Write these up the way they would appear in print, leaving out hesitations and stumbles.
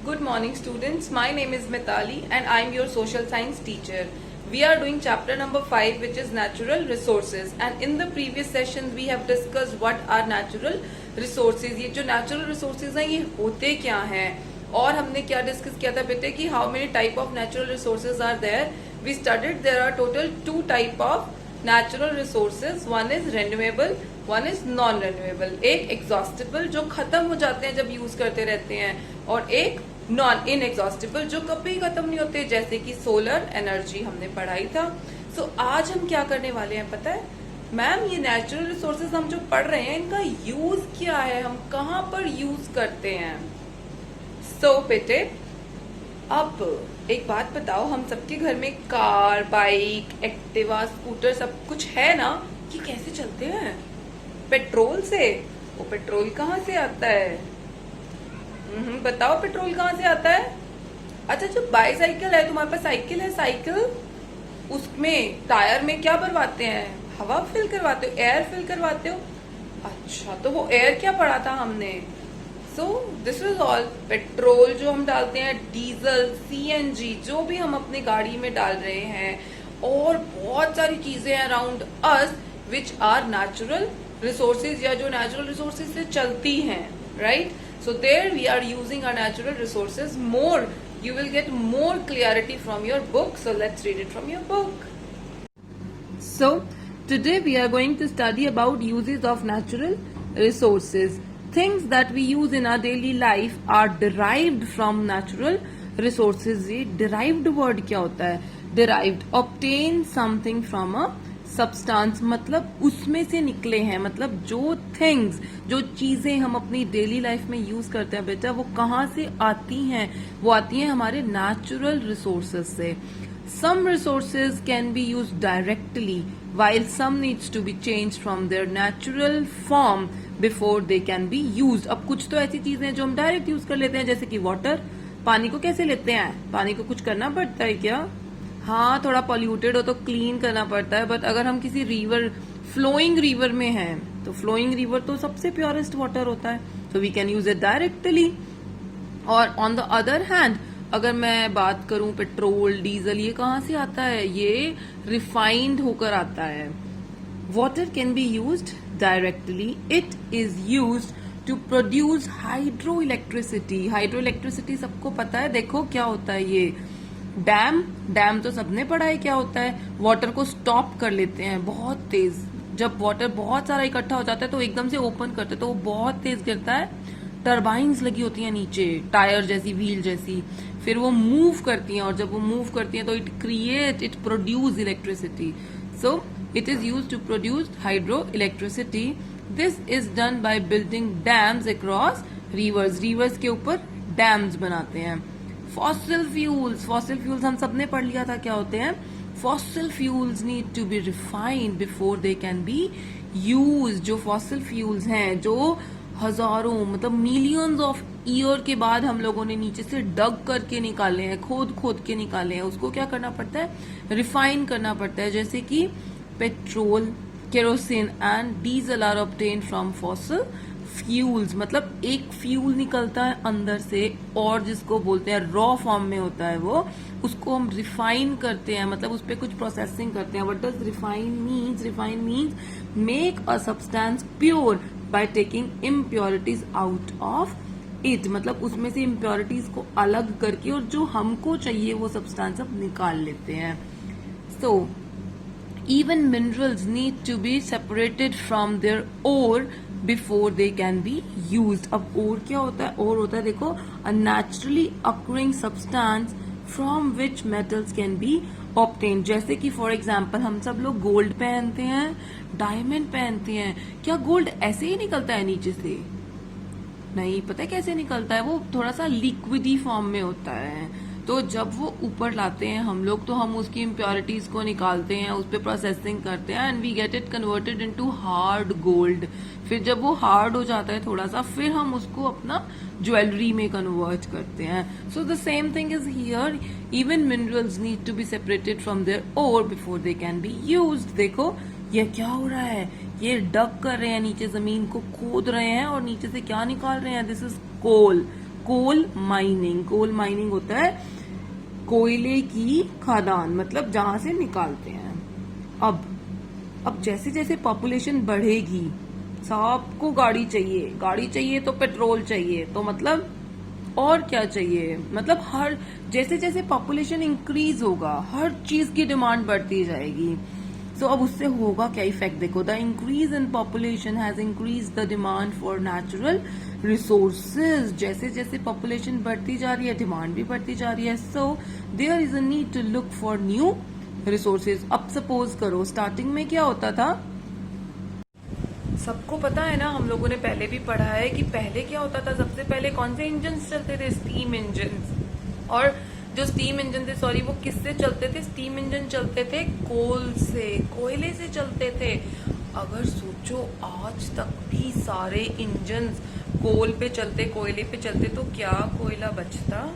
Good morning, students. My name is Mitali and I am your social science teacher. We are doing chapter number 5, which is natural resources. And in the previous sessions, we have discussed what are natural resources. ये जो natural resources हैं, ये होते क्या हैं? और हमने क्या डिस्कस किया था बेटे कि how many type of natural resources are there? We studied there are total 2 type of natural resources. One is renewable, one is non renewable. एक exhaustible जो खत्म हो जाते हैं जब यूज करते रहते हैं, और एक नॉन इनएग्जॉस्टिबल जो कभी खत्म नहीं होते, जैसे कि सोलर एनर्जी हमने पढ़ाई था. सो आज हम क्या करने वाले हैं पता है मैम? ये नेचुरल रिसोर्सेज हम जो पढ़ रहे हैं, इनका यूज क्या है, हम कहाँ पर यूज करते हैं. सो बेटे अब एक बात बताओ, हम सबके घर में कार, बाइक, एक्टिवा, स्कूटर सब कुछ है ना? ये कैसे चलते हैं? पेट्रोल से. वो पेट्रोल कहाँ से आता है? बताओ पेट्रोल कहाँ से आता है? अच्छा, जो बाईसाइकिल है, तुम्हारे पास साइकिल है, साइकिल, उसमें टायर में क्या भरवाते हैं? हवा फिल करवाते हो, एयर फिल करवाते हो. अच्छा, तो वो एयर क्या पढ़ा था हमने? सो दिस इज ऑल. पेट्रोल जो हम डालते हैं, डीजल, सीएनजी जो भी हम अपनी गाड़ी में डाल रहे हैं, और बहुत सारी चीजें around us which are natural resources, या जो नेचुरल रिसोर्सेज से चलती हैं, right? So there we are using our natural resources more. You will get more clarity from your book. So let's read it from your book. So today we are going to study about uses of natural resources. Things that we use in our daily life are derived from natural resources. ये derived word क्या होता है? Derived, obtain something from a substance, मतलब उसमें से निकले हैं. मतलब जो थिंग्स, जो चीजें हम अपनी डेली लाइफ में यूज करते हैं बेटा, वो कहाँ से आती हैं? वो आती हैं हमारे नेचुरल रिसोर्सेज से. Some resources can be use directly while some needs to be changed from their natural form before they can be used. अब कुछ तो ऐसी चीजें जो हम डायरेक्ट यूज कर लेते हैं, जैसे कि वाटर. पानी को कैसे लेते हैं? पानी को कुछ करना पड़ता है क्या? हाँ, थोड़ा पॉल्यूटेड हो तो क्लीन करना पड़ता है, बट अगर हम किसी रिवर, फ्लोइंग रिवर में हैं, तो फ्लोइंग रिवर तो सबसे प्योरेस्ट वाटर होता है, तो we can use it directly. और ऑन द अदर हैंड अगर मैं बात करूं, पेट्रोल, डीजल, ये कहाँ से आता है? ये रिफाइंड होकर आता है. Water can be used directly. It is used to produce hydro electricity. Hydro electricity सबको पता है. देखो क्या होता है ये डैम तो सबने पढ़ा है क्या होता है. वाटर को स्टॉप कर लेते हैं बहुत तेज. जब वाटर बहुत सारा इकट्ठा हो जाता है तो एकदम से ओपन करते हैं तो वो बहुत तेज गिरता है. टर्बाइन्स लगी होती हैं नीचे, टायर जैसी, व्हील जैसी, फिर वो मूव करती हैं, और जब वो मूव करती हैं तो it produce electricity. So it is use to produce hydro electricity. This is done by building dams across rivers. Rivers के ऊपर डैम्स बनाते हैं. फॉसिल फ्यूल्स हम सबने पढ़ लिया था क्या होते हैं. Fossil fuels need to be refined before they can be use. जो फॉसिल फ्यूल्स हैं, जो हजारों, मतलब मिलियंस ऑफ ईयर के बाद हम लोगों ने नीचे से डग करके निकाले हैं, खोद के निकाले हैं, उसको क्या करना पड़ता है? रिफाइन करना पड़ता है. जैसे कि petrol, kerosene and diesel are obtain from fossil fuels. मतलब एक फ्यूल निकलता है अंदर से, और जिसको बोलते हैं रॉ फॉर्म में होता है वो, उसको हम रिफाइन करते हैं, मतलब उस पर कुछ प्रोसेसिंग करते हैं. What does refine means? Refine means make a substance pure by taking impurities out of it. मतलब उसमें से इम्प्योरिटीज को अलग करके, और जो हमको चाहिए वो सब्सटेंस अब निकाल लेते हैं. सो even minerals need to be separated from their ore before they can be used. अब ore क्या होता है? ore होता है, देखो, a naturally occurring substance from which metals can be obtained. जैसे कि फॉर एग्जाम्पल हम सब लोग गोल्ड पहनते हैं, डायमंड पहनते हैं. क्या गोल्ड ऐसे ही निकलता है नीचे से? नहीं. पता है कैसे निकलता है? वो थोड़ा सा लिक्विडी फॉर्म में होता है. तो जब वो ऊपर लाते हैं हम लोग, तो हम उसकी इम्प्योरिटीज को निकालते हैं, उस पर प्रोसेसिंग करते हैं, and we get it converted into hard gold. फिर जब वो हार्ड हो जाता है थोड़ा सा, फिर हम उसको अपना ज्वेलरी में कन्वर्ट करते हैं. So the same thing is here. Even minerals need to be separated from their ore before they can be used. देखो ये क्या हो रहा है? ये डग कर रहे हैं, नीचे जमीन को खोद रहे हैं और नीचे से क्या निकाल रहे हैं? This is coal. Coal mining होता है कोयले की खदान, मतलब जहां से निकालते हैं। अब जैसे जैसे पॉपुलेशन बढ़ेगी, सबको गाड़ी चाहिए तो पेट्रोल चाहिए, तो मतलब और क्या चाहिए, मतलब हर जैसे जैसे पॉपुलेशन इंक्रीज होगा हर चीज की डिमांड बढ़ती जाएगी। सो अब उससे होगा क्या इफेक्ट, देखो, the increase in population has increase the demand for natural resources. जैसे जैसे पॉपुलेशन बढ़ती जा रही है डिमांड भी बढ़ती जा रही है, so there is a need to look for new resources. अब सपोज करो स्टार्टिंग में क्या होता था, सबको पता है ना, हम लोगों ने पहले भी पढ़ा है कि पहले क्या होता था, सबसे पहले कौन से इंजन चलते थे, स्टीम इंजन। और जो स्टीम इंजन थे, सॉरी, वो किससे चलते थे, स्टीम इंजन चलते थे कोल से, कोयले से चलते थे। अगर सोचो आज तक भी सारे इंजन कोल पे चलते, कोयले पे चलते, तो क्या कोयला बचता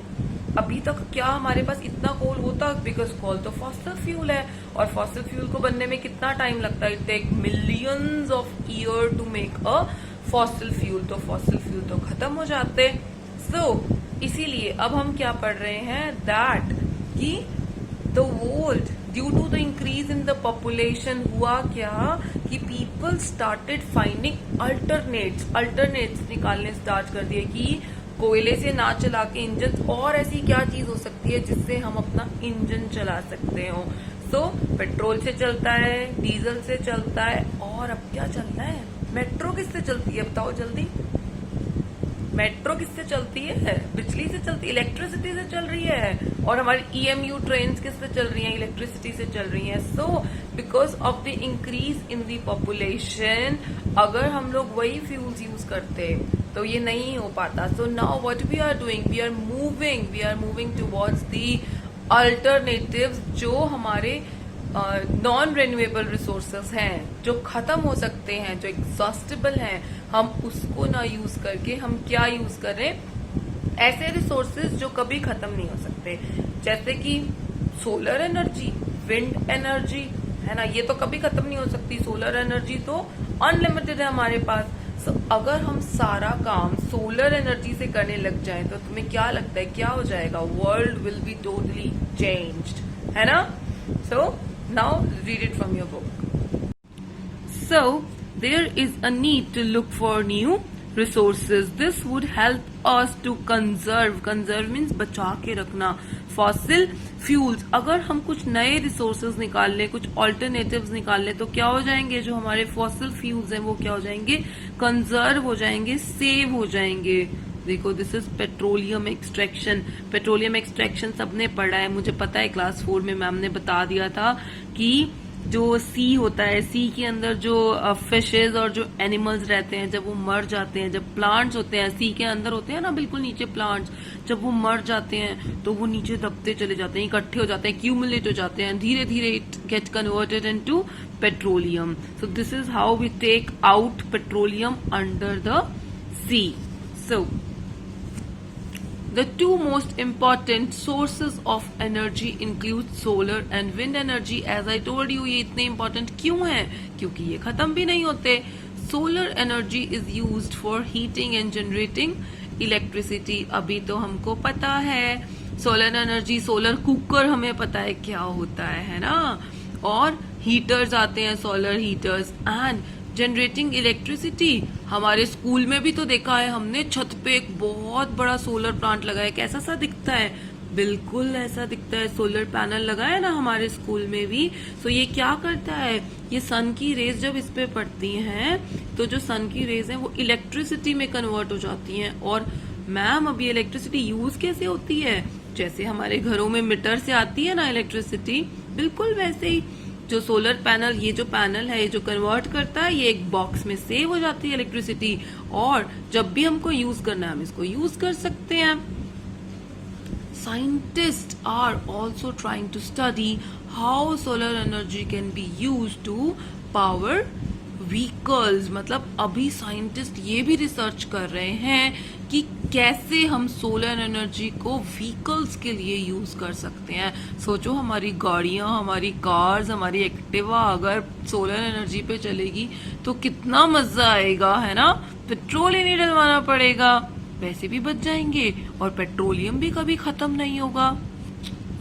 अभी तक, क्या हमारे पास इतना कोल होता, बिकॉज कोल तो फॉसिल फ्यूल है, और फॉसिल फ्यूल को बनने में कितना टाइम लगता है, it take millions of year to make a fossil fuel, तो फॉसिल फ्यूल तो खत्म हो जाते। सो इसीलिए अब हम क्या पढ़ रहे हैं, दैट कि the world due to the increase in the population हुआ क्या कि पीपल स्टार्टेड फाइंडिंग अल्टरनेट्स निकालने स्टार्ट कर दिए कि कोयले से ना चला के इंजन और ऐसी क्या चीज हो सकती है जिससे हम अपना इंजन चला सकते हो। सो पेट्रोल से चलता है, डीजल से चलता है, और अब क्या चलता है, मेट्रो किससे चलती है बताओ जल्दी, मेट्रो किससे चलती है, बिजली से चलती है, इलेक्ट्रिसिटी से चल रही है, और हमारी ईएमयू ट्रेन किससे चल रही हैं, इलेक्ट्रिसिटी से चल रही हैं। So because of the increase in the population, अगर हम लोग वही फ्यूल्स यूज करते तो ये नहीं हो पाता। So now what we are doing, we are moving towards the alternatives, जो हमारे नॉन रिन्यूएबल रिसोर्सेस हैं, जो खत्म हो सकते हैं, जो एग्जॉस्टेबल हैं, हम उसको ना यूज करके हम क्या यूज करें, ऐसे रिसोर्सेज जो कभी खत्म नहीं हो सकते, जैसे कि सोलर एनर्जी, विंड एनर्जी, है ना, ये तो कभी खत्म नहीं हो सकती, सोलर एनर्जी तो अनलिमिटेड है हमारे पास। सो अगर हम सारा काम सोलर एनर्जी से करने लग जाएं तो तुम्हें क्या लगता है क्या हो जाएगा, world will be totally changed, है ना। सो now read it from your book. So there is a need to look for new resources. This would help us to conserve means बचा के रखना fossil fuels। अगर हम कुछ नए resources निकाल लें, कुछ alternatives निकाल लें, तो क्या हो जाएंगे, जो हमारे fossil fuels हैं वो क्या हो जाएंगे, कंजर्व हो जाएंगे, सेव हो जाएंगे। देखो, दिस इज पेट्रोलियम एक्सट्रैक्शन सबने पढ़ा है, मुझे पता है क्लास 4 में मैम ने बता दिया था कि जो सी होता है, सी के अंदर जो फिशेज और जो एनिमल्स रहते हैं, जब वो मर जाते हैं, जब प्लांट्स होते हैं सी के अंदर होते हैं ना, बिल्कुल नीचे प्लांट्स, जब वो मर जाते हैं तो वो नीचे दबते चले जाते हैं, इकट्ठे हो जाते हैं, क्यूमुलेट हो जाते हैं, धीरे धीरे it get converted into petroleum. So this is how we take out petroleum under the sea. So the two most important sources of energy include solar and wind energy। as I told you, ये इतने important क्यों हैं, क्योंकि ये खत्म भी नहीं होते। solar energy is used for heating and generating electricity। अभी तो हमको पता है solar energy, solar cooker हमें पता है क्या होता है ना, और हीटर्स आते हैं, solar heaters, and generating electricity. हमारे स्कूल में भी तो देखा है हमने, छत पे एक बहुत बड़ा सोलर प्लांट लगा है, कैसा सा दिखता है, बिल्कुल ऐसा दिखता है, सोलर पैनल लगा है ना हमारे स्कूल में भी। सो ये क्या करता है, ये सन की रेज जब इस पे पड़ती हैं तो जो सन की रेज हैं वो इलेक्ट्रिसिटी में कन्वर्ट हो जाती हैं। और मैम अभी इलेक्ट्रिसिटी यूज कैसे होती है, जैसे हमारे घरों में मीटर से आती है ना इलेक्ट्रिसिटी, बिल्कुल वैसे ही जो सोलर पैनल, ये जो पैनल है, ये जो कन्वर्ट करता है, ये एक बॉक्स में सेव हो जाती है इलेक्ट्रिसिटी, और जब भी हमको यूज करना है हम इसको यूज कर सकते हैं। Scientists are also trying to study how solar energy can be used to power vehicles। मतलब अभी साइंटिस्ट ये भी रिसर्च कर रहे हैं कि कैसे हम सोलर एनर्जी को व्हीकल्स के लिए यूज कर सकते हैं। सोचो हमारी गाड़ियां, हमारी कार्स, हमारी एक्टिवा अगर सोलर एनर्जी पे चलेगी तो कितना मजा आएगा, है ना, पेट्रोल ही नहीं डलवाना पड़ेगा। पैसे भी बच जाएंगे और पेट्रोलियम भी कभी खत्म नहीं होगा।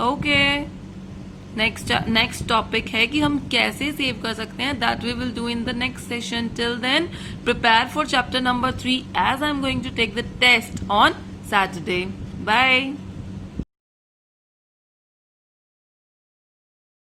ओके, नेक्स्ट टॉपिक है कि हम कैसे सेव कर सकते हैं, that we will do in the next session. Till then prepare for chapter number 3 as I am going to take the test on Saturday. Bye.